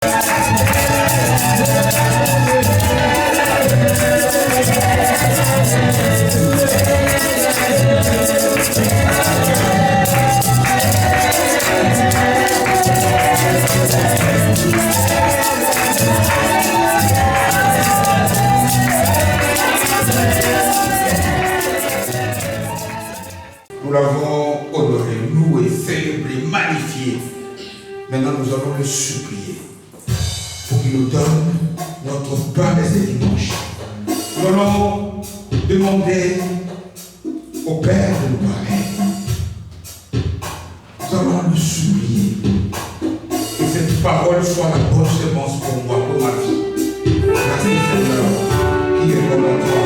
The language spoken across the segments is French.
Nous l'avons honoré, loué, célébré, magnifié. Maintenant, nous allons le supplier pour qu'il nous donne notre pain de ce dimanche. Nous allons demander au Père de nous parler. Nous allons le supplier. Que cette parole soit la bonne semence pour moi, pour ma vie. Merci Seigneur, qui est comme toi.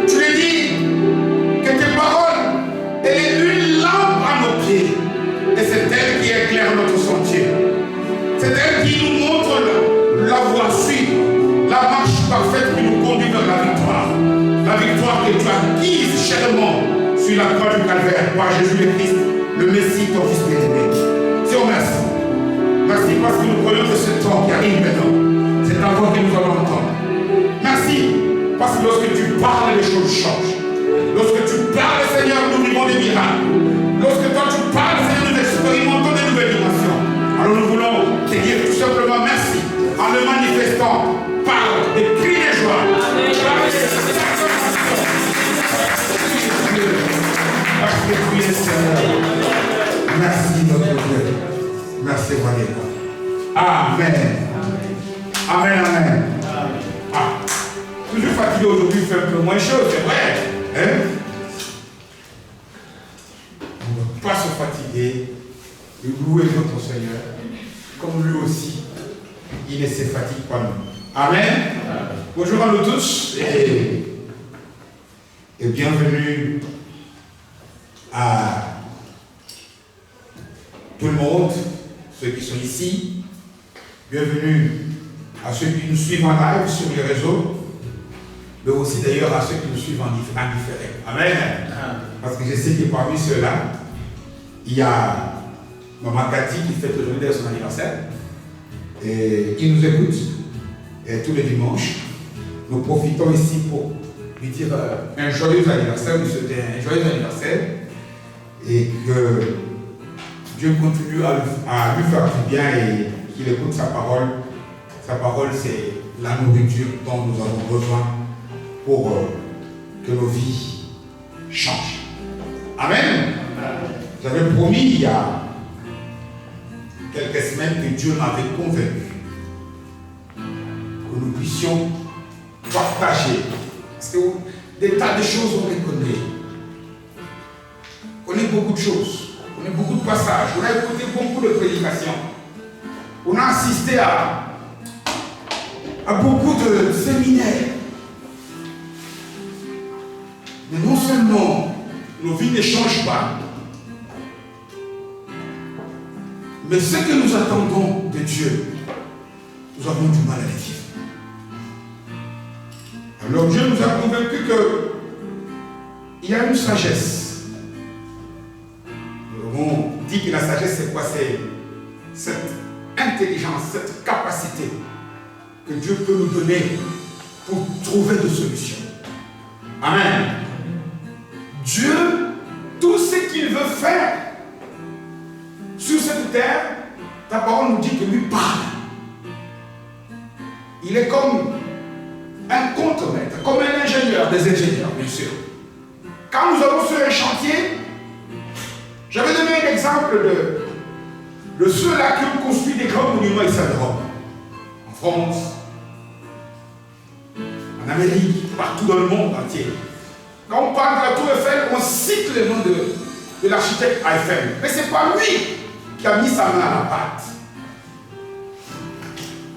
Tu lui dis que tes paroles, elle est une lampe à nos pieds. la marche parfaite qui nous conduit vers la victoire. La victoire que tu as acquise chèrement sur la croix du calvaire par Jésus le Christ, le Messie, ton Fils bien-aimé. Seigneur, merci. Merci parce que nous croyons que ce temps qui arrive maintenant, c'est ta voix que nous allons entendre. Merci parce que lorsque tu parles, les choses changent. Lorsque tu parles, Seigneur, nous vivons des miracles. Lorsque toi tu parles, Seigneur, nous expérimentons des nouvelles dimensions. Alors nous voulons te dire tout simplement merci en le manifestant par des cris de joie. Merci notre Dieu. Merci, Marie. Amen. Amen, amen. Ah. Toujours fatigué aujourd'hui, fait un peu moins chaud, c'est vrai. Hein? On ne doit pas se fatiguer de louer notre Seigneur, comme lui aussi, il ne se fatigue pas nous. Amen. Bonjour à nous tous et bienvenue à tout le monde, ceux qui sont ici. Bienvenue à ceux qui nous suivent en live sur les réseaux, mais aussi d'ailleurs à ceux qui nous suivent en différé. Amen. Parce que je sais que parmi ceux-là, il y a Maman Cathy qui fête aujourd'hui son anniversaire et qui nous écoute tous les dimanches. Nous profitons ici pour lui dire un joyeux anniversaire, lui souhaiter un joyeux anniversaire et que Dieu continue à lui faire du bien et qu'il écoute sa parole. Sa parole, c'est la nourriture dont nous avons besoin pour que nos vies changent. Amen. J'avais promis il y a quelques semaines que Dieu m'avait convaincu que nous puissions partager. Parce que des tas de choses on les connaît. On connaît beaucoup de choses. On a beaucoup de passages. On a écouté beaucoup de prédications. On a assisté à beaucoup de séminaires. Mais non seulement nos vies ne changent pas, mais ce que nous attendons de Dieu, nous avons du mal à les vivre. Alors Dieu nous a convaincus qu'il y a une sagesse. On dit que la sagesse, c'est quoi? C'est cette intelligence, cette capacité que Dieu peut nous donner pour trouver des solutions. Amen. Dieu, tout ce qu'il veut faire sur cette terre, ta parole nous dit que lui parle. Il est comme un contremaître, comme un ingénieur, des ingénieurs, bien sûr. Quand nous allons sur un chantier, j'avais donné un exemple de ceux-là qui ont construit des grands monuments ici en Europe, en France, en Amérique, partout dans le monde entier. Quand on parle de la tour Eiffel, on cite le nom de l'architecte Eiffel. Mais ce n'est pas lui qui a mis sa main à la pâte.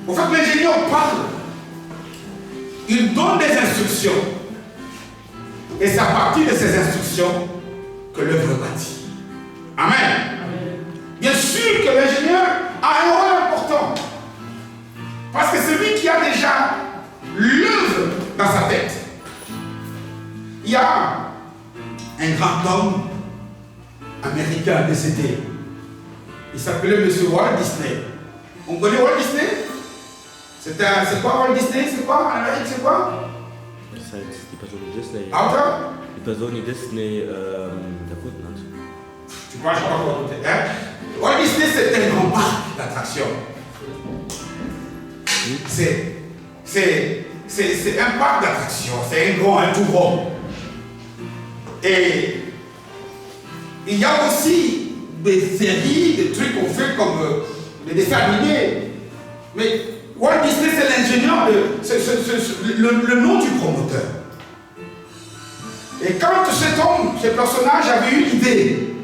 En fait, l'ingénieur parle. Il donne des instructions. Et c'est à partir de ces instructions que l'œuvre est bâtie. Amen. Bien sûr que l'ingénieur a un rôle important. Parce que c'est lui qui a déjà l'œuvre dans sa tête. Il y a un grand homme américain décédé. Il s'appelait M. Walt Disney. On connaît Walt Disney? C'est quoi Walt Disney? C'est quoi en Amérique? C'est quoi? Das heißt, die Person Disney. Autor? Die Person Disney erfunden hat. Tu vois, je crois qu'on peut dire. Walt Disney, c'est un grand parc d'attractions. C'est un parc d'attractions. C'est un tout gros. Et il y a aussi des séries, des trucs qu'on fait comme les dessins animés. Mais Walt Disney, c'est l'ingénieur, le nom du promoteur. Et quand cet homme, ce personnage avait eu l'idée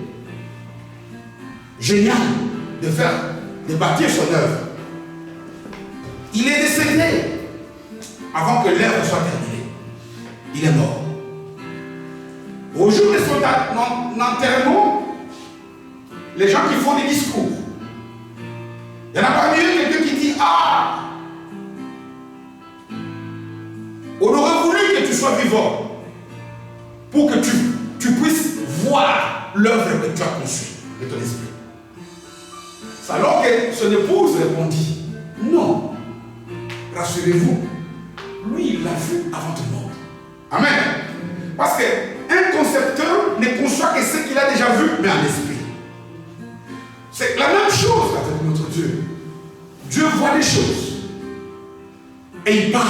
géniale de bâtir son œuvre, il est décédé avant que l'œuvre soit terminée. Il est mort. Au jour de son enterrement, les gens qui font des discours, il y en a parmi eux quelqu'un qui dit: ah, On aurait voulu que tu sois vivant pour que tu puisses voir l'œuvre que tu as conçue de ton esprit. C'est alors que son épouse répondit, non, rassurez-vous, lui il l'a vu avant tout le monde. Amen. Parce qu'un concepteur ne conçoit que ce qu'il a déjà vu, mais en esprit. C'est la même chose avec notre Dieu. Dieu voit les choses. Et il parle.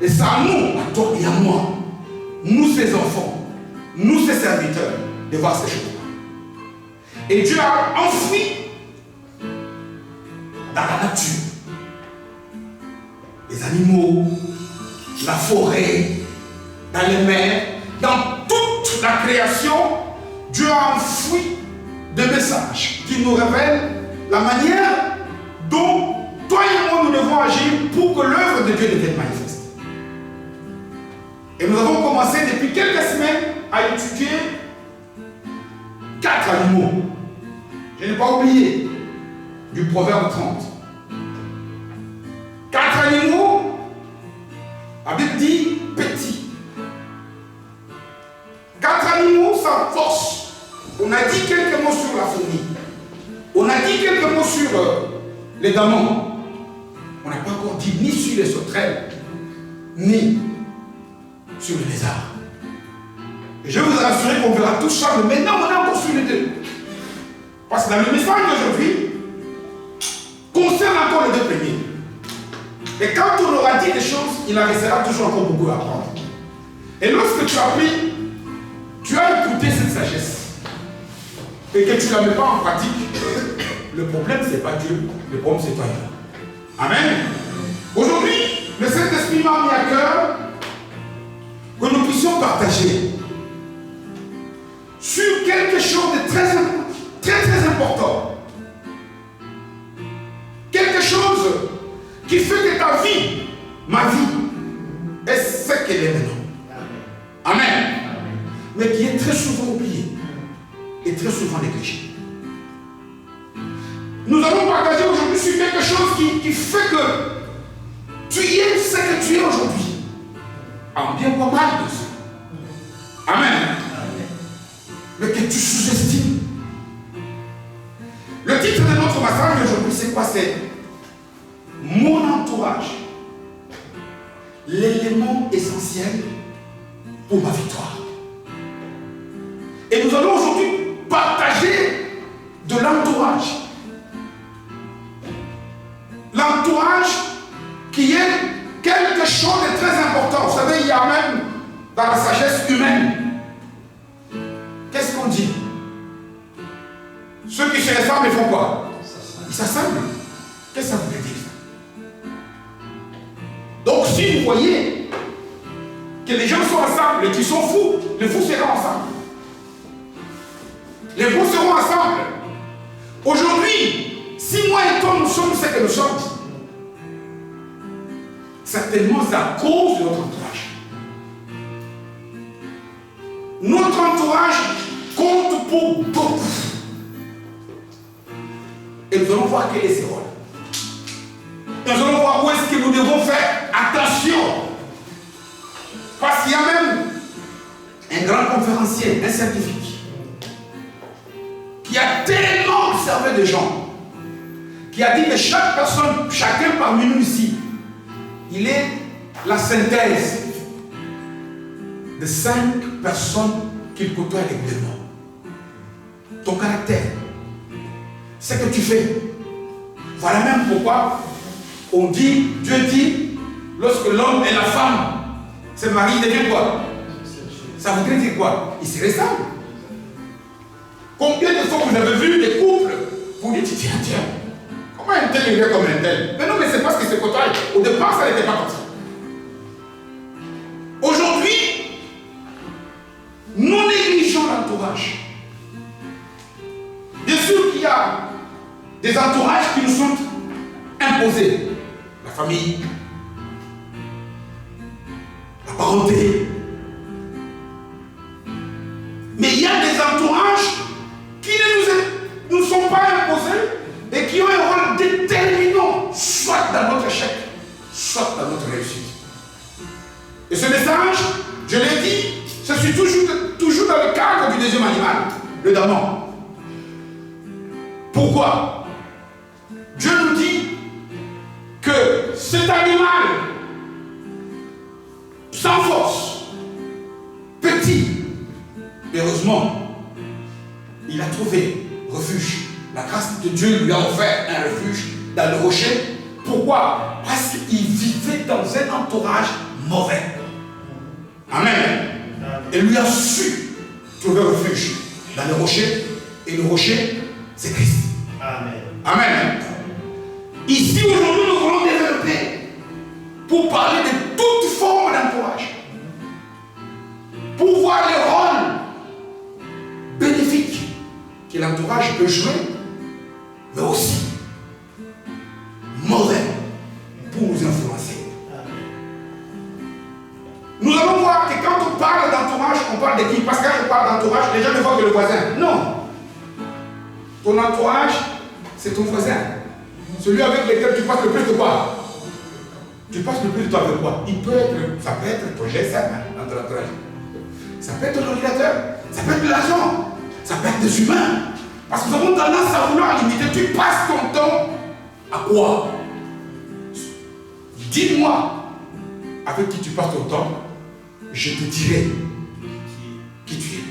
Et c'est à nous, à toi et à moi, nous ses enfants, nous ses serviteurs, de voir ces choses-là. Et Dieu a enfoui dans la nature les animaux, la forêt, dans les mers, dans toute la création, Dieu a enfoui des messages qui nous révèlent la manière dont toi et moi nous devons agir pour que l'œuvre de Dieu devienne manifeste. Et nous avons commencé depuis quelques semaines à étudier 4 animaux. Je n'ai pas oublié du Proverbe 30. 4 animaux, la Bible dit petits. 4 animaux sans force. On a dit quelques mots sur la fourmi. On a dit quelques mots sur les damans. On n'a pas encore dit ni sur les sauterelles, ni sur les lézards. Et je vais vous rassurer qu'on verra tout ça, mais maintenant on est encore sur les deux. Parce que dans le message d'aujourd'hui, concerne encore les deux premiers. Et quand on aura dit des choses, il en restera toujours encore beaucoup à apprendre. Et lorsque tu as pris, tu as écouté cette sagesse, et que tu ne la mets pas en pratique, le problème c'est pas Dieu, le problème c'est toi et moi. Amen. Aujourd'hui, le Saint-Esprit m'a mis à cœur que nous puissions partager sur quelque chose de très important. Quelque chose qui fait que ta vie, ma vie, est ce qu'elle est maintenant. Amen. Mais qui est très souvent oublié et très souvent négligé. Nous allons partager aujourd'hui sur quelque chose qui fait que tu es ce que tu es aujourd'hui. En bien ou en mal, bien sûr. Amen. Mais que tu sous-estimes. Le titre de notre message aujourd'hui, c'est quoi? C'est mon entourage. L'élément essentiel pour ma victoire. Et nous allons aujourd'hui partager de l'entourage. L'entourage qui est quelque chose de très important. Vous savez, il y a même dans la sagesse humaine. Qu'est-ce qu'on dit? Ceux qui se ressemblent, ils font quoi? Ils s'assemblent. Qu'est-ce que ça veut dire? Donc si vous voyez que les gens sont ensemble et qu'ils sont fous, les fous seront ensemble. Les fous seront ensemble. Aujourd'hui, si moi et toi nous sommes ce que nous sommes, certainement c'est à cause de notre entourage. Notre entourage compte pour beaucoup. Et nous allons voir quel est ce rôle. Nous allons voir où est-ce que nous devons faire attention. Parce qu'il y a même un grand conférencier, un scientifique, qui a tellement observé des gens, qui a dit que chaque personne, chacun parmi nous ici, il est la synthèse de 5 personnes qu'il côtoie régulièrement. Ton caractère, ce que tu fais. Voilà même pourquoi on dit, Dieu dit, lorsque l'homme et la femme se marient, ils deviennent quoi? Ça voudrait dire quoi? Ils se ressemblent. Combien de fois vous avez vu des couples, vous dites, tiens, comment un tel est comme un tel? Mais non, mais c'est parce qu'ils se côtoient. Au départ, ça n'était pas comme ça. Aujourd'hui, nous négligeons l'entourage. Bien sûr qu'il y a des entourages qui nous sont imposés. La famille, la parenté. Mais il y a des entourages qui ne nous sont pas imposés et qui ont un rôle déterminant, soit dans notre échec, soit dans notre réussite. anges, je l'ai dit, je suis toujours dans le cadre du deuxième animal, le démon. Pourquoi? Dieu nous dit que cet animal, sans force, petit, heureusement, il a trouvé refuge. La grâce de Dieu lui a offert un refuge dans le rocher. Pourquoi? Parce qu'il vivait dans un entourage mauvais. Amen. Et lui a su trouver refuge dans le rocher. Et le rocher, c'est Christ. Amen. Amen. Ici, aujourd'hui, nous voulons développer pour parler de toute forme d'entourage. Pour voir les rôles bénéfiques que l'entourage peut jouer, mais aussi mauvais pour nous influencer. Nous allons voir que quand on parle d'entourage, on parle de qui? Parce que quand je parle d'entourage, les gens ne voient que le voisin. Non. Ton entourage, c'est ton voisin. Celui avec lequel tu passes le plus de quoi? Tu passes le plus de temps avec quoi? Ça peut être ton GSM dans ton entourage. Ça peut être ton ordinateur. Ça peut être de l'argent. Ça peut être des humains. Parce que nous avons tendance à vouloir limiter. Tu passes ton temps à quoi? Dis-moi avec qui tu passes ton temps. Je te dirai qui tu es.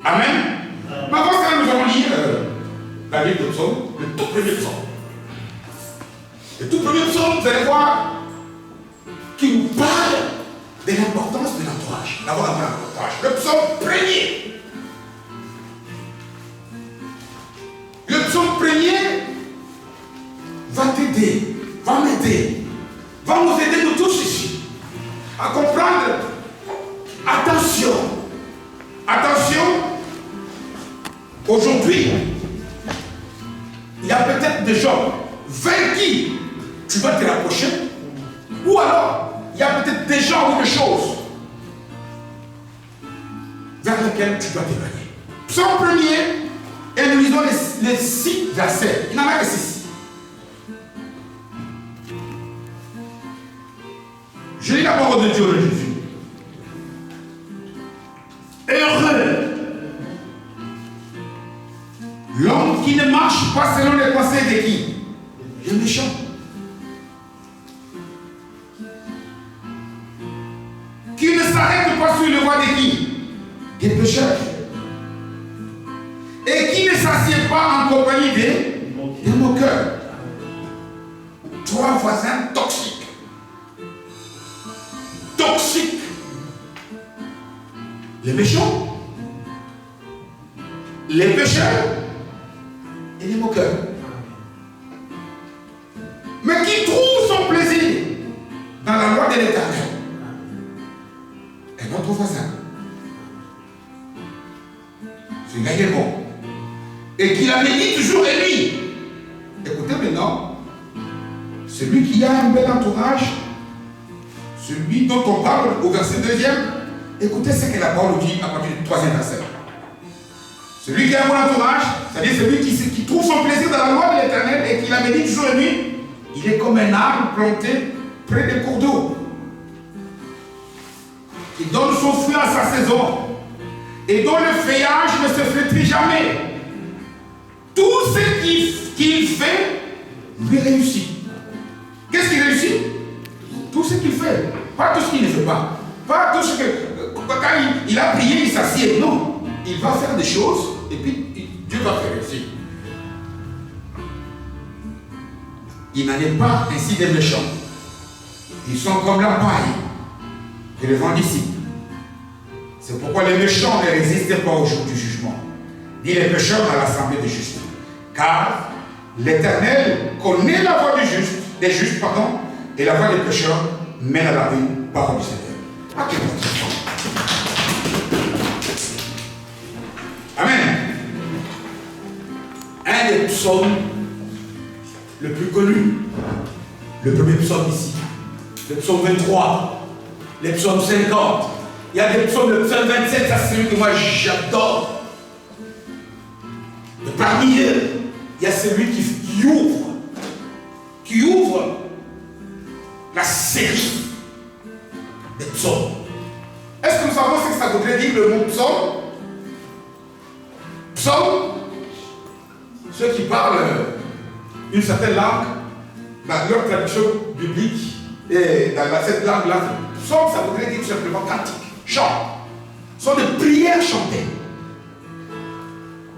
Amen. Mais avant ça, nous allons lire la Bible de psaume, le tout premier psaume. Le tout premier psaume, vous allez voir, qui nous parle de l'importance de l'entourage. D'avoir un bon entourage. Le psaume premier. Le psaume premier va t'aider, va m'aider, va nous aider nous tous ici à comprendre. Attention, attention, aujourd'hui, il y a peut-être des gens vers qui tu vas te rapprocher, ou alors il y a peut-être des gens ou des choses vers lesquelles tu dois t'éloigner. Psaume premier, et nous lisons les 6 versets. Il n'en a que 6. Je lis la parole de Dieu de Jésus. Heureux l'homme qui ne marche pas selon les conseils de qui? Les méchants. Qui ne s'arrête pas sur le voie de qui? Des pécheurs. Et qui ne s'assied pas en compagnie des moqueurs. 3 voisins toxiques. Toxiques. Les méchants, les pécheurs et les moqueurs. Mais qui trouve son plaisir dans la loi de l'Éternel. Et notre voisin. C'est gagné bon. Et qui la médite jour et nuit. Écoutez maintenant, celui qui a un bel entourage, celui dont on parle au verset 2e, écoutez ce que la parole dit à partir du 3e verset. Celui qui a un bon entourage, c'est-à-dire celui qui trouve son plaisir dans la loi de l'Éternel et qui la médite jour et nuit, il est comme un arbre planté près des cours d'eau, qui donne son fruit à sa saison et dont le feuillage ne se flétrit jamais. Tout ce qu'il fait lui réussit. Qu'est-ce qu'il réussit? Tout ce qu'il fait, pas tout ce qu'il ne fait pas. Pas tout ce que... Quand il a prié, il s'assied. Non. Il va faire des choses et puis Dieu va faire réussir. Il n'en est pas ainsi des méchants. Ils sont comme la paille que le vent dissipe. C'est pourquoi les méchants ne résistent pas au jour du jugement, ni les pécheurs à l'assemblée des justes. Car l'Éternel connaît la voie des justes, et la voie des pécheurs mène à la ruine, parole du Seigneur. Amen. Un des psaumes le plus connu, le premier psaume ici, le psaume 23, les psaumes 50. Il y a des psaumes, le psaume 27, ça c'est celui que moi j'adore. Et parmi eux, il y a celui qui ouvre la série des psaumes. dire le mot psaume. Psaume, ceux qui parlent une certaine langue, dans leur traduction biblique, et dans cette langue-là, psaume, ça voudrait dire tout simplement cantique, chant. Ce sont des prières chantées.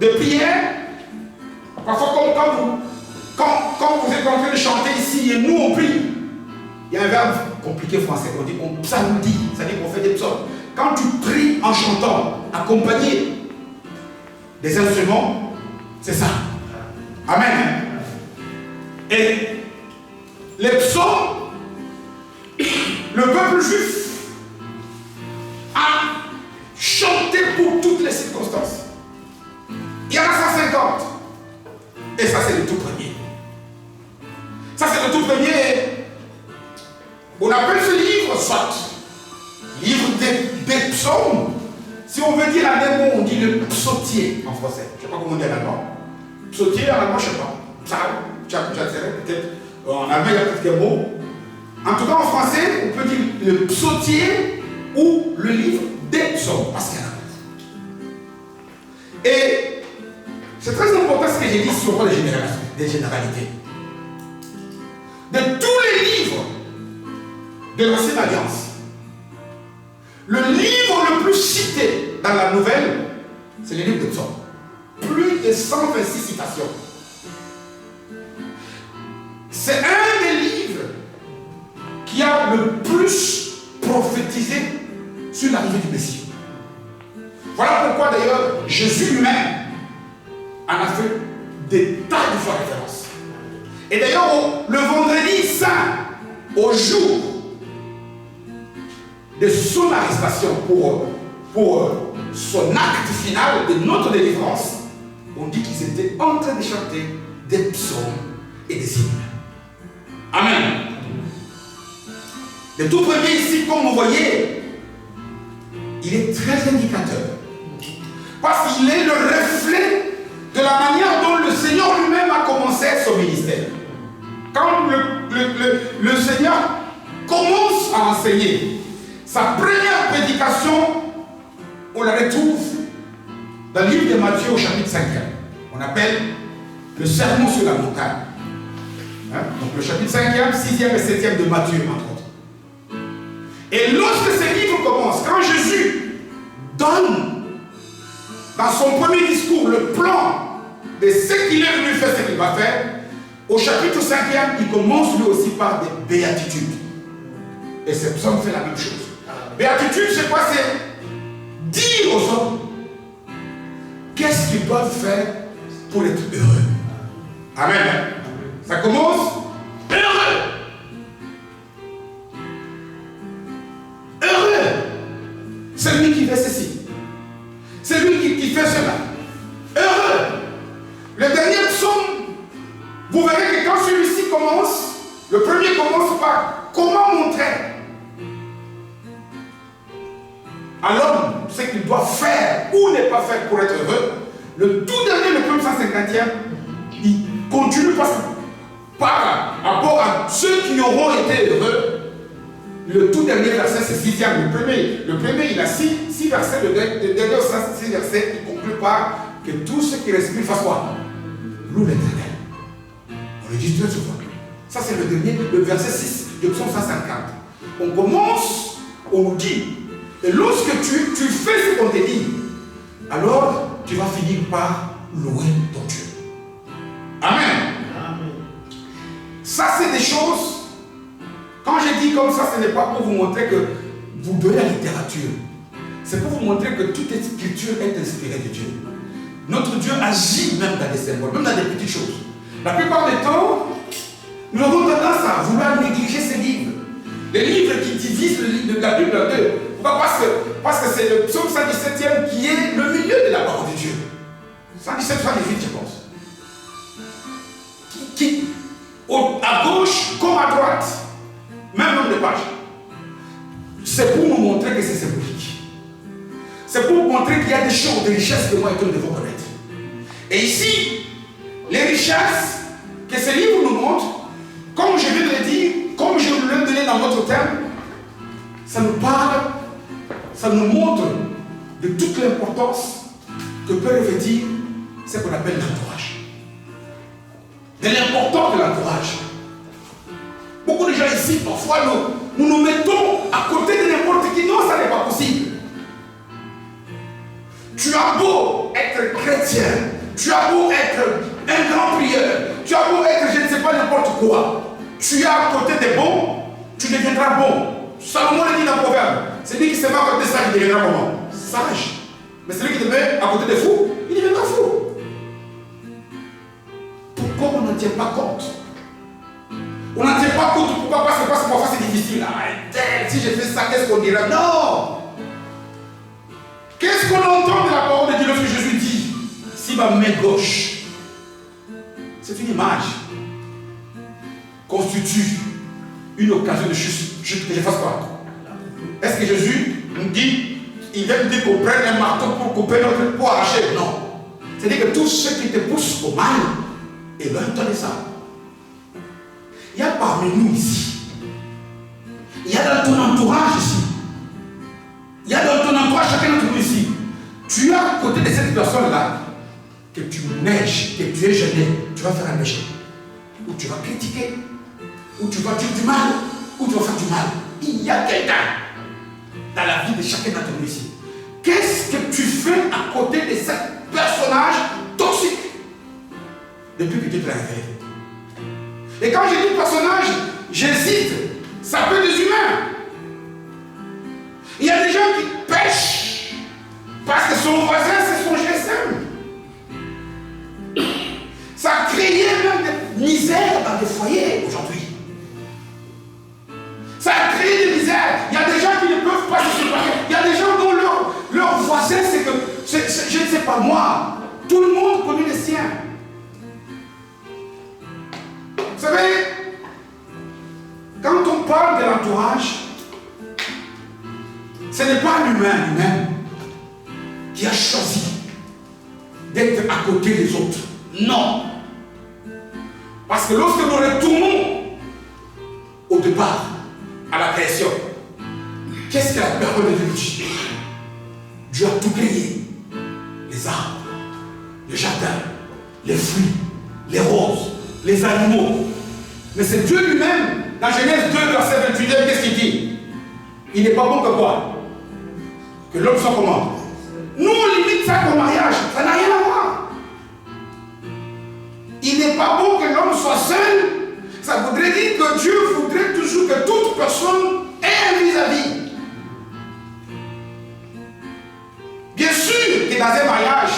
Des prières, parfois quand vous êtes en train de chanter ici et nous on prie, il y a un verbe compliqué français, on dit on psalmodie, c'est-à-dire qu'on fait des psaumes. Quand tu pries en chantant, accompagné des instruments, c'est ça. Amen. Et les psaumes, le peuple juif a chanté pour toutes les circonstances. Il y en a 150. Et ça, c'est le tout premier. Ça, c'est le tout premier. On appelle ce livre, soit livre des psaumes. Si on veut dire un mot, on dit le psautier en français. Je ne sais pas comment on dit en allemand. Psautier en allemand, je ne sais pas. Psalm, peut-être. En allemand, il y a peut-être des mots. En tout cas, en français, on peut dire le psautier ou le livre des psaumes. Parce qu'il y en a. Et c'est très important ce que j'ai dit sur des généralités. De tous les livres de l'Ancienne Alliance, le livre le plus cité dans la Nouvelle, c'est le livre de Psaumes. Plus de 126 citations. C'est un des livres qui a le plus prophétisé sur l'arrivée du Messie. Voilà pourquoi d'ailleurs Jésus lui-même en a fait des tas de fois référence. Et d'ailleurs, le vendredi saint, au jour de son arrestation pour son acte final de notre délivrance, on dit qu'ils étaient en train de chanter des psaumes et des hymnes. Amen. Le tout premier ici, comme vous voyez, il est très indicateur. Parce qu'il est le reflet de la manière dont le Seigneur lui-même a commencé son ministère. Quand le Seigneur commence à enseigner, sa première prédication, on la retrouve dans le livre de Matthieu au chapitre 5. On appelle le sermon sur la montagne. Donc le chapitre 5e, 6e et 7e de Matthieu, entre autres. Et lorsque ce livre commence, quand Jésus donne dans son premier discours le plan de ce qu'il est venu faire, ce qu'il va faire, au chapitre 5e, il commence lui aussi par des béatitudes. Et ce psaume fait la même chose. Béatitude, c'est quoi? C'est dire aux hommes qu'est-ce qu'ils doivent faire pour être heureux. Amen. Ça commence heureux. Heureux. Celui qui fait ceci. Celui qui fait cela. Heureux. Le dernier psaume, vous verrez que quand celui-ci commence, le premier commence par comment montrer à l'homme ce qu'il doit faire ou ne pas faire pour être heureux. Le tout dernier, le psaume 150e, il continue par rapport à ceux qui auront été heureux. Le tout dernier verset, c'est 6e. Le premier, il a 6 versets. Le dernier 6 versets, il conclut par que tous ceux qui respirent fassent quoi? Loue l'Éternel. On le dit très souvent. Ça, c'est le dernier, le verset 6 de psaume 150. On commence, on nous dit, et lorsque tu fais ce qu'on te dit, alors tu vas finir par louer ton Dieu. Amen. Ça, c'est des choses. Quand je dis comme ça, ce n'est pas pour vous montrer que vous donnez la littérature. C'est pour vous montrer que toute écriture est inspirée de Dieu. Notre Dieu agit même dans des symboles, même dans des petites choses. La plupart du temps, nous avons tendance à vouloir négliger ces livres. Les livres qui divisent la Bible en deux. Pourquoi? Parce que c'est le psaume 117e qui est le milieu de la parole de Dieu. 117, 118, je pense. Qui à gauche comme à droite, même nombre de pages. C'est pour nous montrer que c'est symbolique. C'est pour montrer qu'il y a des choses, des richesses que moi et toi nous devons connaître. Et ici, les richesses que ce livre nous montre, comme je viens de le dire, comme je vous l'ai donné dans notre terme, ça nous parle, ça nous montre de toute l'importance que peut revêtir ce qu'on appelle l'entourage. De l'importance de l'entourage. Beaucoup de gens ici, parfois, nous mettons à côté de n'importe qui. Non, ça n'est pas possible. Tu as beau être chrétien, tu as beau être un grand prieur, tu as beau être, je ne sais pas, n'importe quoi. Tu es à côté des bons, tu deviendras bon. Salomon le dit dans le proverbe. C'est lui qui se met à côté de ça, il deviendra comment? Sage. Mais celui qui te met à côté des fous, il deviendra fou. Pourquoi on n'en tient pas compte? On n'en tient pas compte. Pourquoi? Parce que parfois c'est difficile. Si je fais ça, qu'est-ce qu'on dira? Non! Qu'est-ce qu'on entend de la parole de Dieu lorsque Jésus dit, si ma main gauche, c'est une image, constitue une occasion de chute, que je fasse quoi? Est-ce que Jésus nous dit, il vient nous dire qu'on prenne un marteau pour couper notre, pour arracher? Non. C'est-à-dire que tous ceux qui te poussent au mal, éloigne-toi de ça. Il y a parmi nous ici, il y a dans ton entourage ici, il y a dans ton entourage, chacun d'entre nous ici, tu es à côté de cette personne-là, que tu neiges, que tu es gêné, tu vas faire un péché, ou tu vas critiquer, ou tu vas dire du mal, ou tu vas faire du mal. Il y a quelqu'un dans la vie de chacun d'entre nous ici. Qu'est-ce que tu fais à côté de ce personnage toxique depuis que tu te réveilles? Et quand je dis personnage, j'hésite. Ça peut être des humains. Il y a des gens qui pêchent parce que son voisin c'est son GSM. Ça a créé même des misères dans des foyers aujourd'hui. Ça a créé des misères. Il y a des gens qui ne peuvent pas se séparer. Il y a des gens dont leur voisin c'est que, je ne sais pas moi, tout le monde connaît les siens. Vous savez, quand on parle de l'entourage, ce n'est pas l'humain lui-même qui a choisi d'être à côté des autres. Non. Parce que lorsque nous retournons au départ, à la création, qu'est-ce que la parole de Dieu dit? Dieu a tout créé. Les arbres, le jardin, les fruits, les roses, les animaux. Mais c'est Dieu lui-même, dans Genèse 2, verset 28, qu'est-ce qu'il dit? Il n'est pas bon que quoi? Que l'homme soit comment? Nous, on limite ça au mariage. Ça n'a rien à voir. Il n'est pas bon que l'homme soit seul. Ça voudrait dire que Dieu voudrait toujours que toute personne ait un vis-à-vis. Bien sûr que dans un mariage,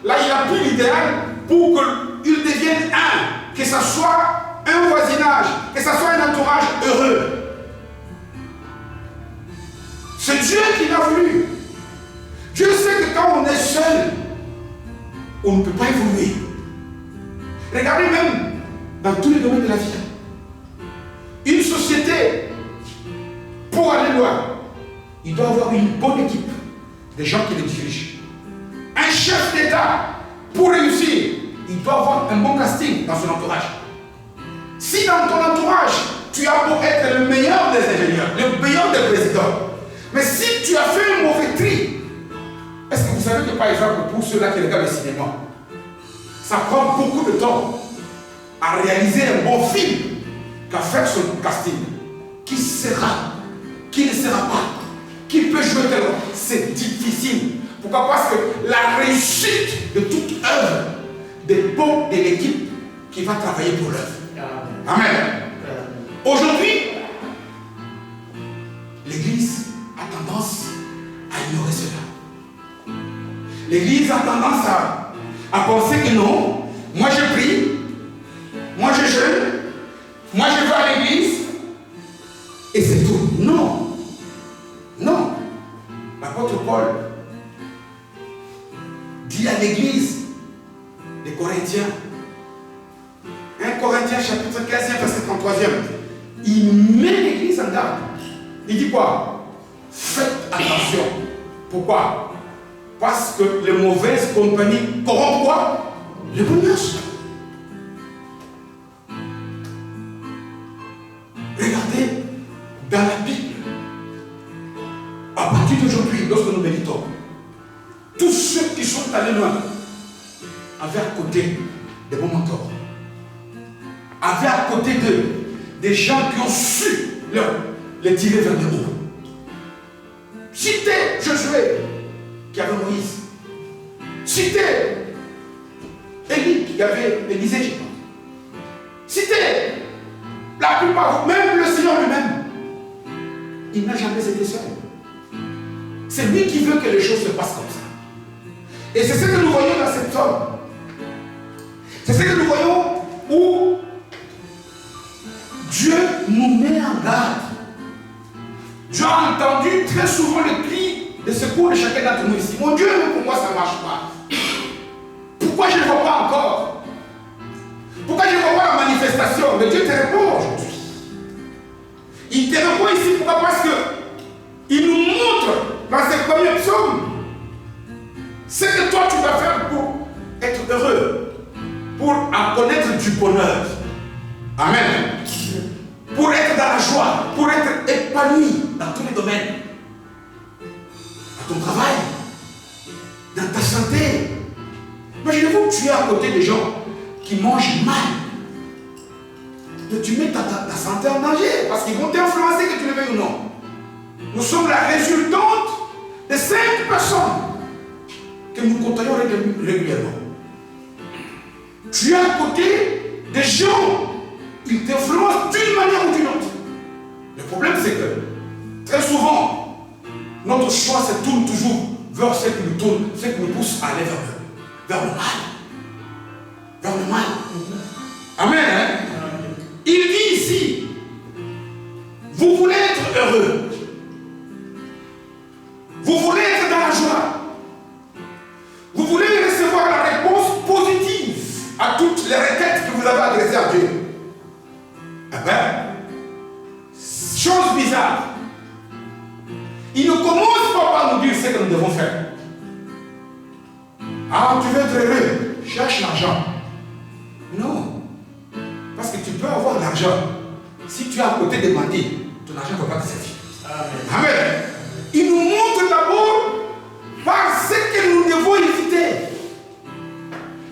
là, il a pris l'idéal pour qu'il devienne un. Que ce soit un voisinage, que ce soit un entourage heureux. C'est Dieu qui l'a voulu. Dieu sait que quand on est seul, on ne peut pas évoluer. Regardez même dans tous les domaines de la vie. Une société, pour aller loin, il doit avoir une bonne équipe de gens qui le dirigent. Un chef d'État, pour réussir, il doit avoir un bon casting dans son entourage. Si dans ton entourage, tu as beau être le meilleur des ingénieurs, le meilleur des présidents, mais si tu as fait un mauvais tri, est-ce que vous savez que par exemple, pour ceux-là qui regardent le cinéma, ça prend beaucoup de temps à réaliser un bon film qu'à faire son casting? Qui sera? Qui ne sera pas? Qui peut jouer tel rôle? C'est difficile. Pourquoi? Parce que la réussite de toute œuvre dépend de l'équipe qui va travailler pour l'œuvre. Amen. Aujourd'hui, l'Église a tendance à ignorer cela. L'Église a tendance à penser que non, moi je prie, moi je jeûne, moi je vais à l'église, et c'est tout. Non. Non. L'apôtre Paul dit à l'église des Corinthiens, 1 Corinthiens chapitre 15, verset 33e, il met l'église en garde. Il dit quoi? Faites attention. Pourquoi? Parce que les mauvaises compagnies corrompent quoi? Les bonnes mœurs. Regardez dans la Bible, à partir d'aujourd'hui, lorsque nous méditons, avaient à côté des bons mentors, avaient à côté d'eux des gens qui ont su les tirer vers le haut. Citez Josué qui avait Moïse. Citez Élie qui avait Élisée, je pense. Citez la plupart, même le Seigneur lui-même. Il n'a jamais été seul. C'est lui qui veut que les choses se passent comme ça. Et c'est ce que nous voyons dans cet homme. C'est ce que nous voyons où Dieu nous met en garde. Dieu a entendu très souvent le cri de secours de chacun d'entre nous ici. Mon Dieu, pourquoi ça ne marche pas? Pourquoi je ne vois pas encore? Pourquoi je ne vois pas la manifestation? Mais Dieu te répond aujourd'hui. Il te répond ici, pourquoi? Parce qu'il nous montre dans ces premiers psaumes ce que toi tu vas faire pour être heureux, pour en connaître du bonheur. Amen. Pour être dans la joie, pour être épanoui dans tous les domaines. Dans ton travail, dans ta santé. Imaginez-vous que tu es à côté des gens qui mangent mal. Mais tu mets ta santé en danger parce qu'ils vont t'influencer, que tu le veuilles ou non. Nous sommes la résultante de 5 personnes que nous côtoyons régulièrement. Tu es à côté des gens qui t'influencent d'une manière ou d'une autre. Le problème, c'est que très souvent, notre choix se tourne toujours vers ce qui nous tourne, ce qui nous pousse à aller vers le mal. Vers le mal. Amen. Hein? Il dit ici, vous voulez être heureux. Vous voulez être dans la joie. Vous voulez recevoir la réponse positive à toutes les requêtes que vous avez adressées à Dieu. Eh bien, chose bizarre. Il ne commence pas par nous dire ce que nous devons faire. Ah, tu veux être heureux, cherche l'argent. Non. Parce que tu peux avoir l'argent. Si tu es à côté des bandits, ton argent ne va pas te servir. Amen. Amen. Il nous montre d'abord par ce que nous devons éviter.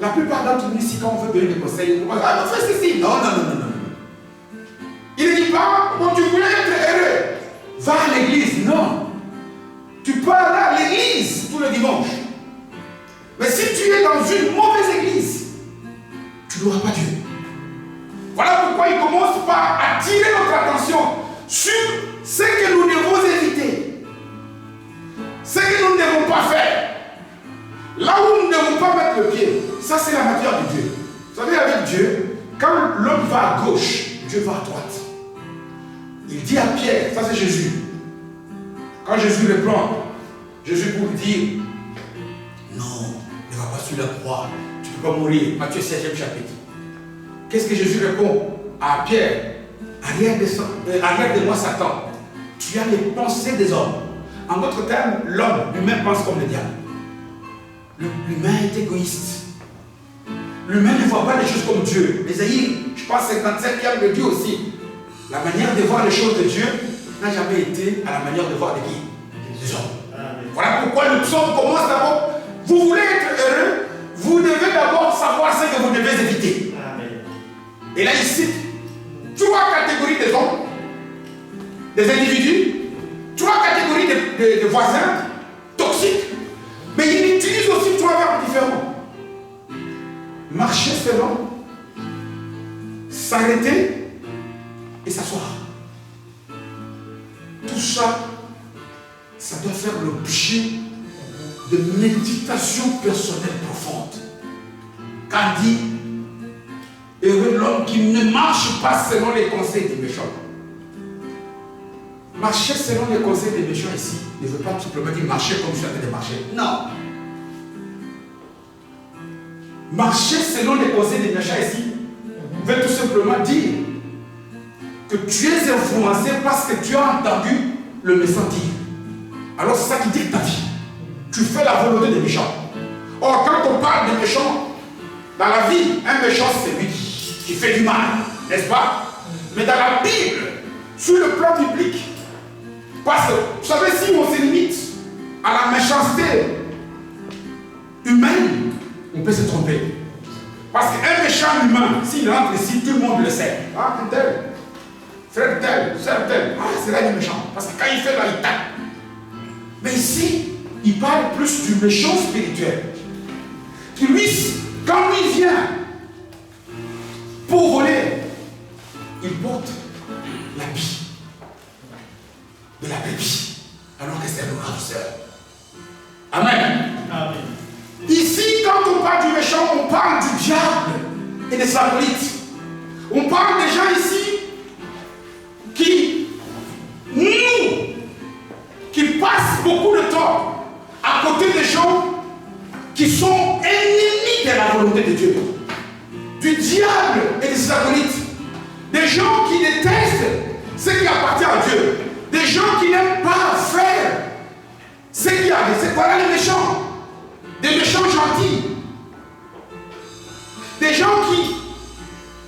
La plupart d'entre nous, ici, quand on veut donner des conseils, on va dire, ah, fais ceci. Non. Il ne dit pas, quand tu voulais être heureux, va à l'église. Non. Tu peux aller à l'église tout le dimanche. Mais si tu es dans une mauvaise église, tu n'auras pas Dieu. Voilà pourquoi il commence par attirer notre attention sur ce que nous devons éviter. Ce que nous ne devons pas faire. Là où nous ne devons pas mettre le pied. Ça, c'est la matière de Dieu. Vous savez, avec Dieu, quand l'homme va à gauche, Dieu va à droite. Il dit à Pierre, ça c'est Jésus. Quand Jésus reprend, Jésus pour lui dire, non, ne va pas sur la croix. Tu ne peux pas mourir. Matthieu 16e chapitre. Qu'est-ce que Jésus répond à Pierre? Arrière de moi, Satan. Tu as les pensées des hommes. En d'autres termes, l'homme lui-même pense comme le diable. L'humain est égoïste. L'humain ne voit pas les choses comme Dieu. Ésaïe, je pense 57, il le dit aussi. La manière de voir les choses de Dieu n'a jamais été à la manière de voir des hommes. Amen. Voilà pourquoi le psaume commence d'abord. Vous voulez être heureux, vous devez d'abord savoir ce que vous devez éviter. Amen. Et là, il cite 3 catégories des hommes, des individus, 3 catégories de voisins toxiques, mais il utilise aussi 3 verbes différents. Marcher selon, s'arrêter et s'asseoir. Tout ça, ça doit faire l'objet de méditation personnelle profonde. Quand dit, heureux l'homme qui ne marche pas selon les conseils des méchants. Marcher selon les conseils des méchants ici ne veut pas simplement dire marcher comme je suis en train de marcher. Non. Marcher selon les conseils des méchants ici veut tout simplement dire que tu es influencé parce que tu as entendu le méchant dire. Alors c'est ça qui dicte ta vie. Tu fais la volonté des méchants. Or, quand on parle des méchants, dans la vie, un méchant c'est lui qui fait du mal, n'est-ce pas? Mais dans la Bible, sur le plan biblique, parce que, vous savez, si on se limite à la méchanceté humaine, on peut se tromper. Parce qu'un méchant humain, s'il rentre ici, tout le monde le sait. Ah, tel, frère tel, sœur tel. Ah, c'est là du méchant. Parce que quand il fait là, il tape. Mais ici, il parle plus du méchant spirituel. Qui lui, quand il vient pour voler, il porte l'habit de la brebis, alors que c'est le ravisseur. Amen. Amen. Ici, quand on parle du méchant, on parle du diable et des acolytes. On parle des gens ici qui, qui passent beaucoup de temps à côté des gens qui sont ennemis de la volonté de Dieu, du diable et des acolytes. Des gens qui détestent ce qui appartient à Dieu. Des gens qui n'aiment pas faire ce qui arrive. C'est voilà les méchants. Des méchants gentils. Des gens qui,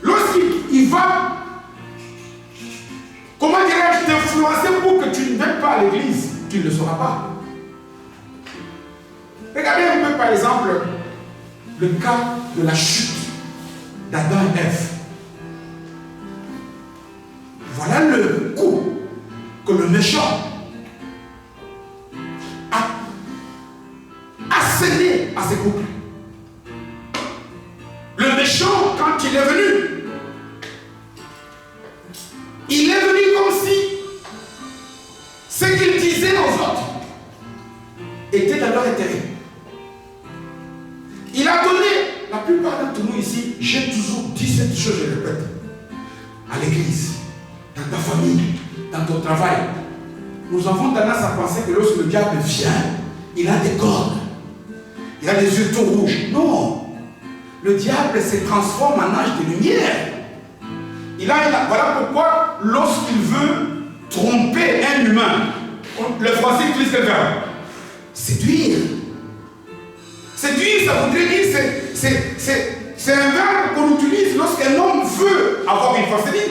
lorsqu'il va, comment dirais-je, t'influencer pour que tu ne viennes pas à l'église, tu ne le sauras pas. Regardez un peu par exemple le cas de la chute d'Adam et Ève. Voilà le coup que le méchant a asséné à ses couples. Le méchant, quand il est venu comme si ce qu'il disait aux autres était dans leur intérêt. Il a donné, la plupart d'entre nous ici, j'ai toujours dit cette chose, je le répète, à l'église, dans ta famille, dans ton travail. Nous avons tendance à penser que lorsque le diable vient, il a des cornes, il a des yeux tout rouges. Non, le diable se transforme en ange de lumière. Voilà pourquoi lorsqu'il veut tromper un humain, le français utilise quel verbe? Séduire. Séduire, ça voudrait dire, c'est un verbe qu'on utilise lorsqu'un homme veut avoir une femme. C'est-à-dire,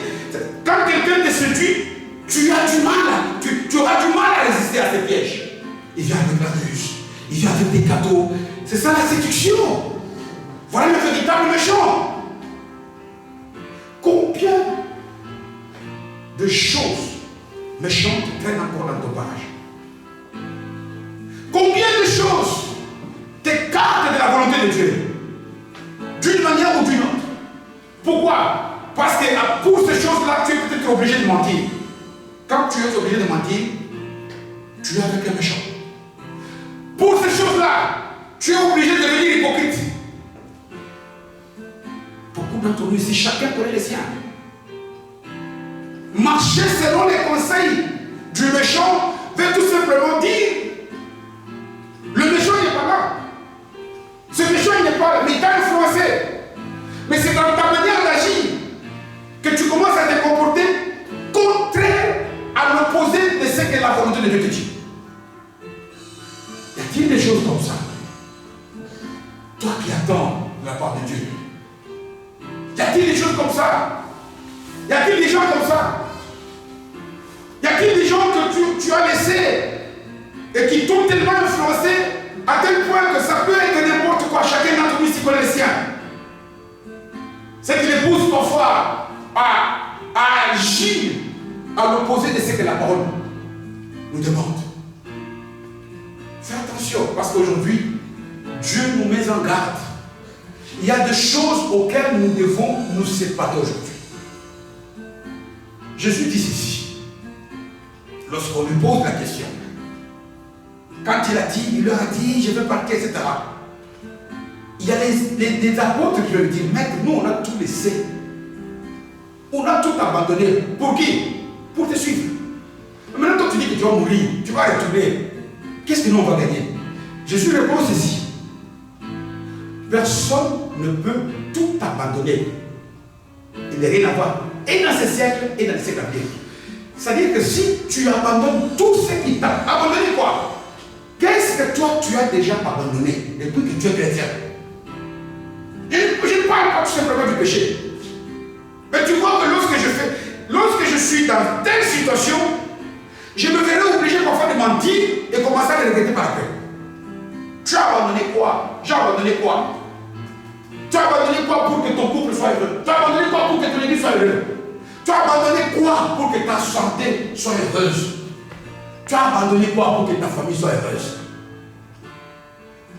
quand quelqu'un te séduit, tu auras du mal à résister à ses pièges. Il vient avec la ruse, il vient avec des cadeaux. C'est ça la séduction. Voilà le véritable méchant. Combien de choses méchantes traînent encore dans ton barrage? Combien de choses t'écartent de la volonté de Dieu, d'une manière ou d'une autre? Pourquoi? Parce que pour ces choses-là, tu es peut-être obligé de mentir. Quand tu es obligé de mentir, tu es avec un méchant. Pour ces choses-là, tu es obligé de devenir hypocrite. Beaucoup d'entre nous ici, chacun connaît les siens. Marcher selon les conseils du méchant veut tout simplement dire le méchant il n'est pas là. Ce méchant il n'est pas là, mais il t'a influencé. Mais c'est dans ta manière d'agir que tu commences à te comporter contraire à l'opposé de ce que la volonté de Dieu te dit. Y a-t-il des choses comme ça? Toi qui attends de la part de Dieu. Y a-t-il des choses comme ça? Y a-t-il des gens comme ça? Y a-t-il des gens que tu as laissés et qui t'ont tellement influencé à tel point que ça peut être n'importe quoi? Chacun d'entre nous ici connaît les siens. C'est qu'il épouse parfois à agir à l'opposé de ce que la parole nous demande. Fais attention, parce qu'aujourd'hui, Dieu nous met en garde. Il y a des choses auxquelles nous devons nous séparer aujourd'hui. Jésus dit ceci, lorsqu'on lui pose la question, quand il leur a dit, je vais partir, etc. Il y a des apôtres qui lui disent, maître, nous on a tout laissé. On a tout abandonné. Pour qui? Pour te suivre. Mais maintenant, toi tu dis que tu vas mourir, tu vas retourner. Qu'est-ce que nous on va gagner? Jésus répond ceci. Personne ne peut tout abandonner. Il n'y a rien à voir. Et dans ce siècle, et dans le siècle à venir. C'est-à-dire que si tu abandonnes tout ce qui t'a abandonné, quoi? Qu'est-ce que toi tu as déjà abandonné depuis que tu es chrétien? Je ne parle pas tout simplement du péché. Mais tu vois que lorsque je suis dans telle situation, je me verrai obligé parfois de mentir et commencer à le regretter par après. Tu as abandonné quoi? J'ai abandonné quoi? Tu as abandonné quoi pour que ton couple soit heureux? Tu as abandonné quoi pour que ton église soit heureuse? Tu as abandonné quoi pour que ta santé soit heureuse? Tu as abandonné quoi pour que ta famille soit heureuse?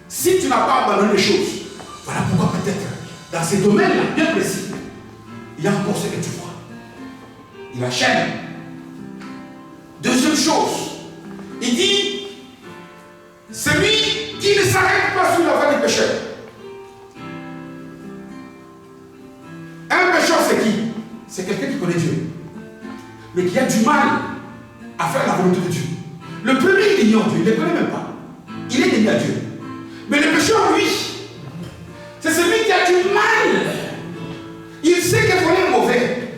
Si tu n'as pas abandonné les choses, voilà pourquoi peut-être dans ces domaines-là, bien précis, il y a encore ce que tu vois. Il enchaîne. Deuxième chose, il dit, celui qui ne s'arrête pas sur la voie du pécheur. Un pécheur, c'est qui? C'est quelqu'un qui connaît Dieu, mais qui a du mal à faire la volonté de Dieu. Le premier, il ignore Dieu, il ne le connaît même pas. Il est ennemi à Dieu. Mais le pécheur, lui, c'est celui qui a du mal. Il sait que voler est mauvais.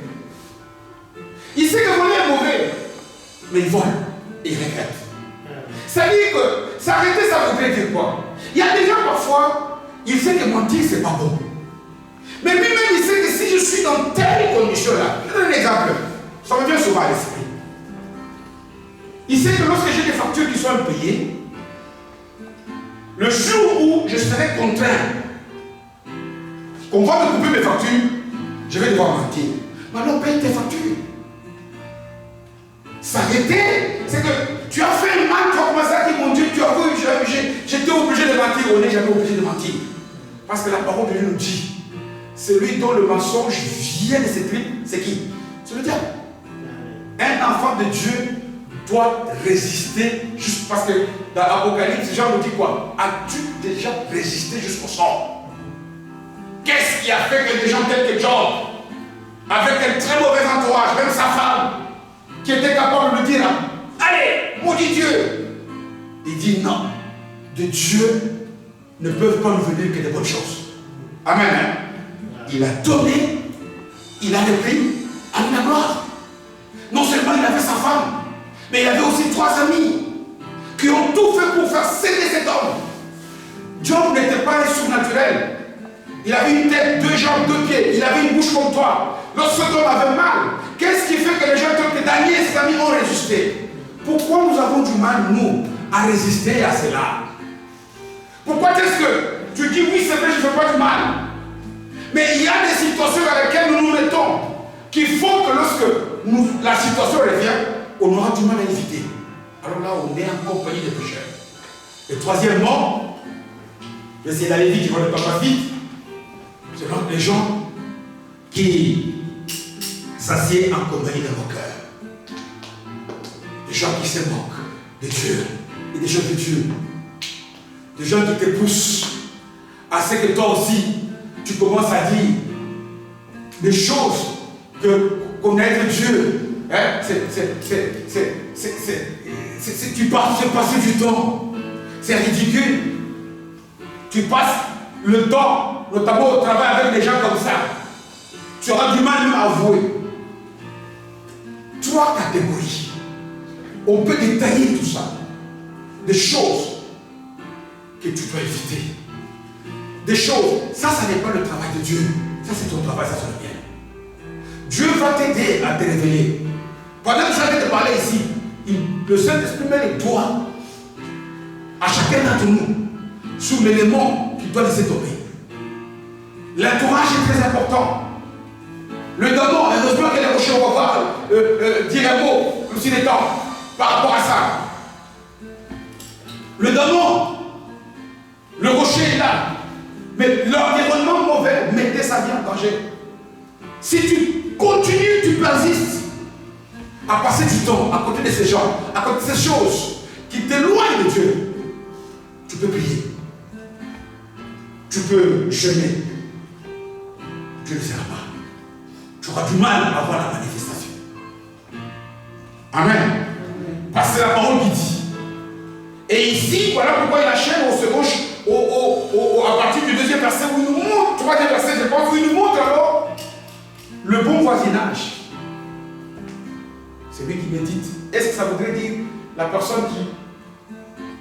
Il sait que voler est mauvais. Mais il vole et il regrette. C'est-à-dire que s'arrêter, ça veut dire quoi? Il y a des gens parfois, il sait que mentir, c'est pas bon. Mais lui-même, il sait que si je suis dans telle condition-là, je donne un exemple, ça me vient souvent à l'esprit. Il sait que lorsque j'ai des factures qui sont impayées, le jour où je serai contraint qu'on va me couper mes factures, je vais devoir mentir. Maintenant, paye tes factures. S'arrêter, c'est que tu as fait un mal, tu as commencé à dire, mon Dieu, tu as vu, j'étais obligé de mentir, on n'est jamais obligé de mentir. Parce que la parole de Dieu nous dit, celui dont le mensonge vient de ses tripes, c'est qui? C'est le diable. Un enfant de Dieu doit résister, juste parce que dans l'Apocalypse, Jean nous dit quoi? As-tu déjà résisté jusqu'au sort? Qu'est-ce qui a fait que des gens tels que Job, avec un très mauvais entourage, même sa femme, qui était capable de lui dire, allez, maudit Dieu. Il dit non, de Dieu ne peuvent pas nous venir que des bonnes choses. Amen. Hein? Il a donné, il a repris à la gloire. Non seulement il avait sa femme, mais il avait aussi 3 amis qui ont tout fait pour faire céder cet homme. Job n'était pas un surnaturel. Il avait une tête, 2 jambes, 2 pieds. Il avait une bouche comme toi. Lorsque cet homme avait mal, qu'est-ce qui fait que les gens que Daniel et ses amis ont résisté? Pourquoi nous avons du mal, nous, à résister à cela? Pourquoi est-ce que tu dis oui, c'est vrai, je ne fais pas du mal? Mais il y a des situations dans lesquelles nous nous mettons qui font que lorsque la situation revient, on aura du mal à éviter. Alors là, on est en compagnie des pécheurs. Et troisièmement, je vais essayer d'aller vite, je ne vais pas vite. C'est donc les gens qui s'assiedent en compagnie de moqueurs. Des gens qui se moquent de Dieu et des gens de Dieu. Des gens qui te poussent à ce que toi aussi, tu commences à dire des choses que connaître Dieu, hein, tu passes du temps. C'est ridicule. Tu passes le temps, notamment au travail avec des gens comme ça. Tu auras du mal même à avouer. 3 catégories. On peut détailler tout ça. Des choses que tu dois éviter. Des choses, ça n'est pas le travail de Dieu. Ça, c'est ton travail, ça, c'est le bien. Dieu va t'aider à te révéler. Pendant que j'arrête de parler ici, le Saint-Esprit met les doigts à chacun d'entre nous sur l'élément qui doit laisser tomber. L'entourage est très important. Le démon, heureusement que les rochers vont voir dire un mot aussi des temps par rapport à ça. Le démon, le rocher est là. Mais l'environnement mauvais mettait sa vie en danger. Si tu continues, tu persistes à passer du temps à côté de ces gens, à côté de ces choses qui t'éloignent de Dieu, tu peux prier. Tu peux jeûner. Dieu ne sera pas. Tu auras du mal à voir la manifestation. Amen. Parce que c'est la parole qui dit. Et ici, voilà pourquoi il enchaîne au second, à partir du 2e verset, où il nous montre, 3e verset, je pense, où il nous montre alors le bon voisinage. C'est lui qui médite. Est-ce que ça voudrait dire la personne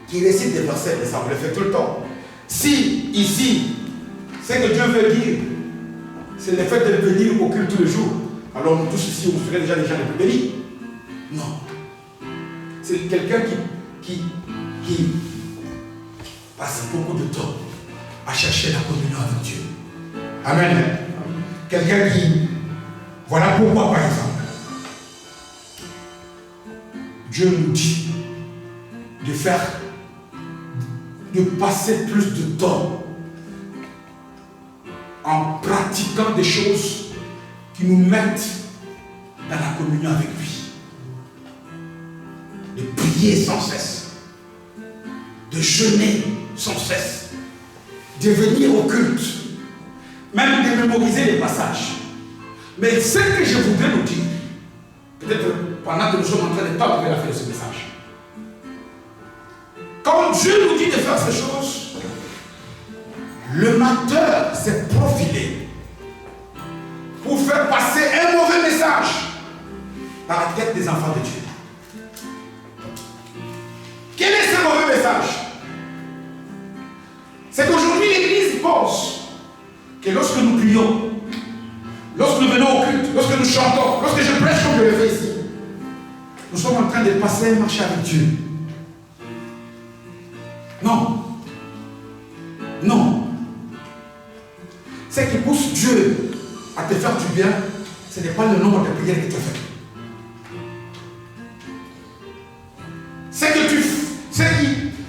qui récite des versets, mais ça on le fait tout le temps. Si ici, ce que Dieu veut dire, c'est le fait de venir au culte tous les jours, alors nous tous ici, on serait déjà des gens les plus bénis. Non. C'est quelqu'un qui passe beaucoup de temps à chercher la communion avec Dieu, Amen. Quelqu'un qui, voilà pourquoi par exemple, Dieu nous dit de passer plus de temps en pratiquant des choses qui nous mettent dans la communion avec lui. De prier sans cesse, de jeûner sans cesse, de venir au culte, même de mémoriser les passages. Mais ce que je voudrais nous dire, peut-être pendant que nous sommes en train de parler la fin de ce message, quand Dieu nous dit de faire ces choses, le menteur s'est profilé pour faire passer un mauvais message dans la tête des enfants de Dieu. Quel est ce mauvais message? C'est qu'aujourd'hui l'Église pense que lorsque nous prions, lorsque nous venons au culte, lorsque nous chantons, lorsque je prêche comme je le fais ici, nous sommes en train de passer un marché avec Dieu. Non. Non. Ce qui pousse Dieu à te faire du bien, ce n'est pas le nombre de prières que tu as fait.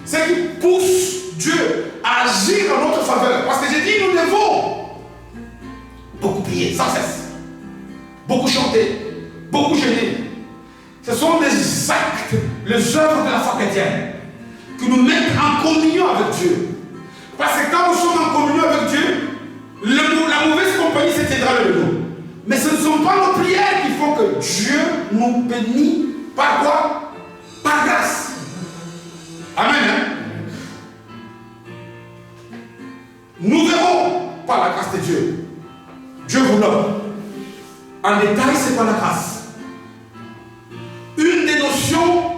Ce qui pousse Dieu à agir en notre faveur. Parce que j'ai dit, nous devons beaucoup prier, sans cesse. Beaucoup chanter, beaucoup jeûner. Ce sont des actes, les œuvres de la foi chrétienne, qui nous mettent en communion avec Dieu. Parce que quand nous sommes en communion avec Dieu, la mauvaise compagnie se tiendra de nous. Mais ce ne sont pas nos prières qui font que Dieu nous bénit par quoi? Par grâce. Amen. Hein? Nous verrons par la grâce de Dieu. Dieu vous donne. En détail, c'est par la grâce. Une des notions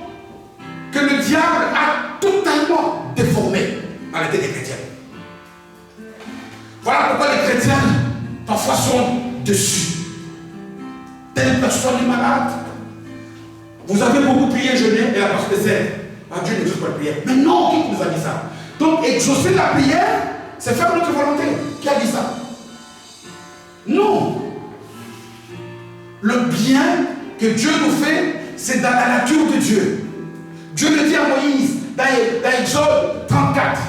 que le diable a totalement déformées dans la tête des chrétiens. Voilà pourquoi les chrétiens parfois sont dessus. Telle personne est malade. Vous avez beaucoup prié, jeûné, et la personne décède. Ah, Dieu n'exauce pas la prière. Mais non, qui nous a dit ça? Donc, exaucer la prière, c'est faire notre volonté. Qui a dit ça? Non. Le bien que Dieu nous fait, c'est dans la nature de Dieu. Dieu le dit à Moïse, dans Exode 34,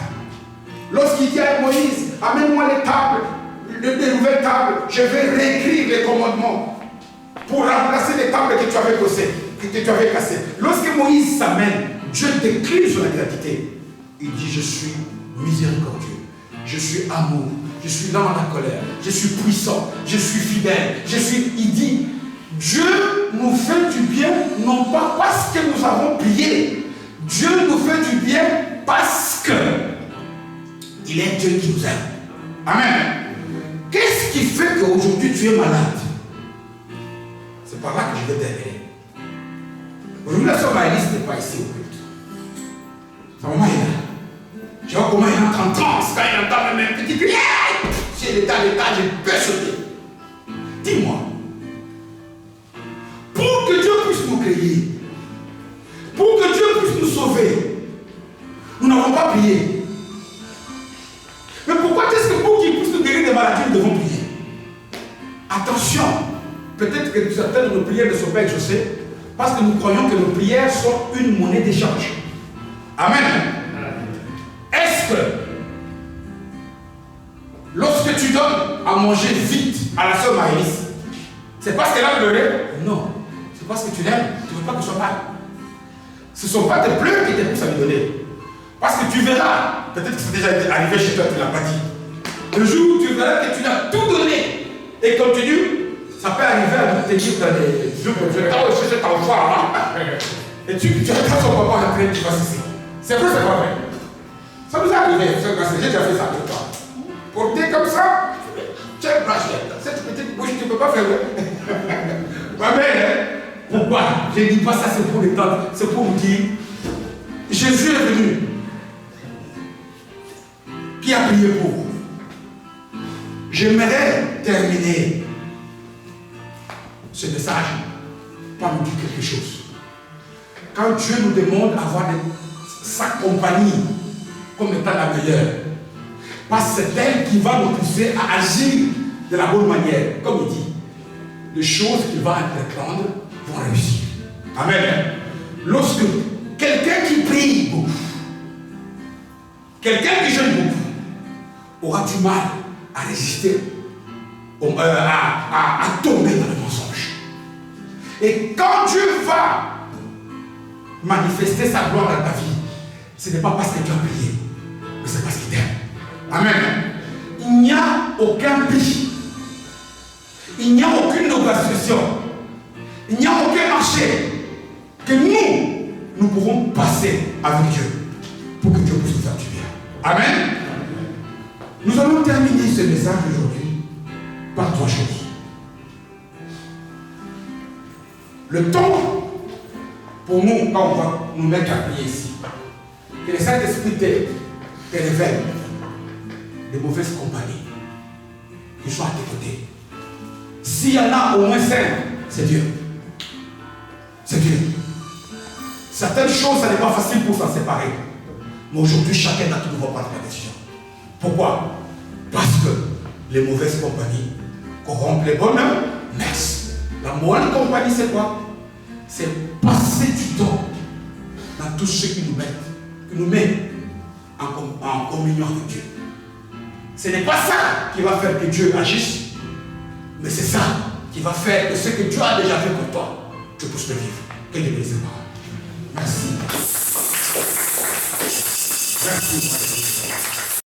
lorsqu'il dit à Moïse, amène-moi les tables, les nouvelles tables, je vais réécrire les commandements pour remplacer les tables que tu avais cassées. Lorsque Moïse s'amène, Dieu décline son identité. Il dit, je suis miséricordieux, je suis amour, je suis lent à la colère, je suis puissant, je suis fidèle, il dit, Dieu nous fait du bien, non pas parce que nous avons prié. Dieu nous fait du bien parce que il est Dieu qui nous aime. Amen. Qu'est-ce qui fait qu'aujourd'hui tu es malade? C'est par là que je vais terminer. Aujourd'hui, la sœur Maëlys n'est pas ici au culte. Sa maman est là. Je vois comment il entre en transe quand il entend même un petit cri. Si elle est à l'état, je peux sauter. Dis-moi, pour que Dieu puisse nous créer, pour que Dieu puisse nous sauver, nous n'avons pas prié. Mais pourquoi est-ce que pour qu'il puisse nous guérir des maladies, nous devons prier? Attention, peut-être que certaines de nos prières ne sont pas exaucées parce que nous croyons que nos prières sont une monnaie d'échange. Amen. Est-ce que lorsque tu donnes à manger vite à la sœur Maëlys, c'est parce qu'elle a pleuré? Non. C'est parce que tu l'aimes. Tu ne veux pas que ce soit mal. Ce ne sont pas tes pleurs qui te poussent à lui donner. Parce que tu verras, peut-être que c'est déjà arrivé chez toi, tu ne l'as pas dit. Le jour où tu verras que tu l'as tout donné et continue, ça peut arriver à te dire dans les jours que je t'ai recherché cet enfant là. Et tu attends son papa rentrer, tu vas cesser. C'est vrai, c'est pas vrai. Ça nous est arrivé, j'ai déjà fait ça avec toi. Porter comme ça, tiens, bracelet. Cette petite bouche, tu ne peux pas faire. Ma mère, pourquoi? Je ne dis pas ça, c'est pour les temps, c'est pour vous dire, Jésus est venu. Qui a prié pour vous? J'aimerais terminer ce message par nous dire quelque chose. Quand Dieu nous demande d'avoir sa compagnie comme étant la meilleure, parce que c'est elle qui va nous pousser à agir de la bonne manière, comme il dit, les choses qu'il va entreprendre vont réussir. Amen. Lorsque quelqu'un qui prie beaucoup, quelqu'un qui jeûne beaucoup, aura du mal à résister, à tomber dans le mensonge. Et quand Dieu va manifester sa gloire dans ta vie, ce n'est pas parce que tu as prié, mais c'est parce qu'il t'aime. Amen. Il n'y a aucun prix, il n'y a aucune négociation, il n'y a aucun marché que nous pourrons passer avec Dieu pour que Dieu puisse nous faire du bien. Amen. Nous allons terminer ce message aujourd'hui par 3 choses. Le temps pour nous, quand on va nous mettre à prier ici, que le Saint-Esprit te révèle des mauvaises compagnies qui sont à tes côtés. S'il y en a au moins 5, c'est Dieu. C'est Dieu. Certaines choses, ça n'est pas facile pour s'en séparer. Mais aujourd'hui, chacun a tout nouveau prendre la décision. Pourquoi? Parce que les mauvaises compagnies corrompent les bonnes messes. La bonne compagnie, c'est quoi? C'est passer du temps dans tout ce qui nous met en communion avec Dieu. Ce n'est pas ça qui va faire que Dieu agisse, mais c'est ça qui va faire que ce que Dieu a déjà fait pour toi, tu puisses le vivre. Que Dieu bénisse. Merci. Merci.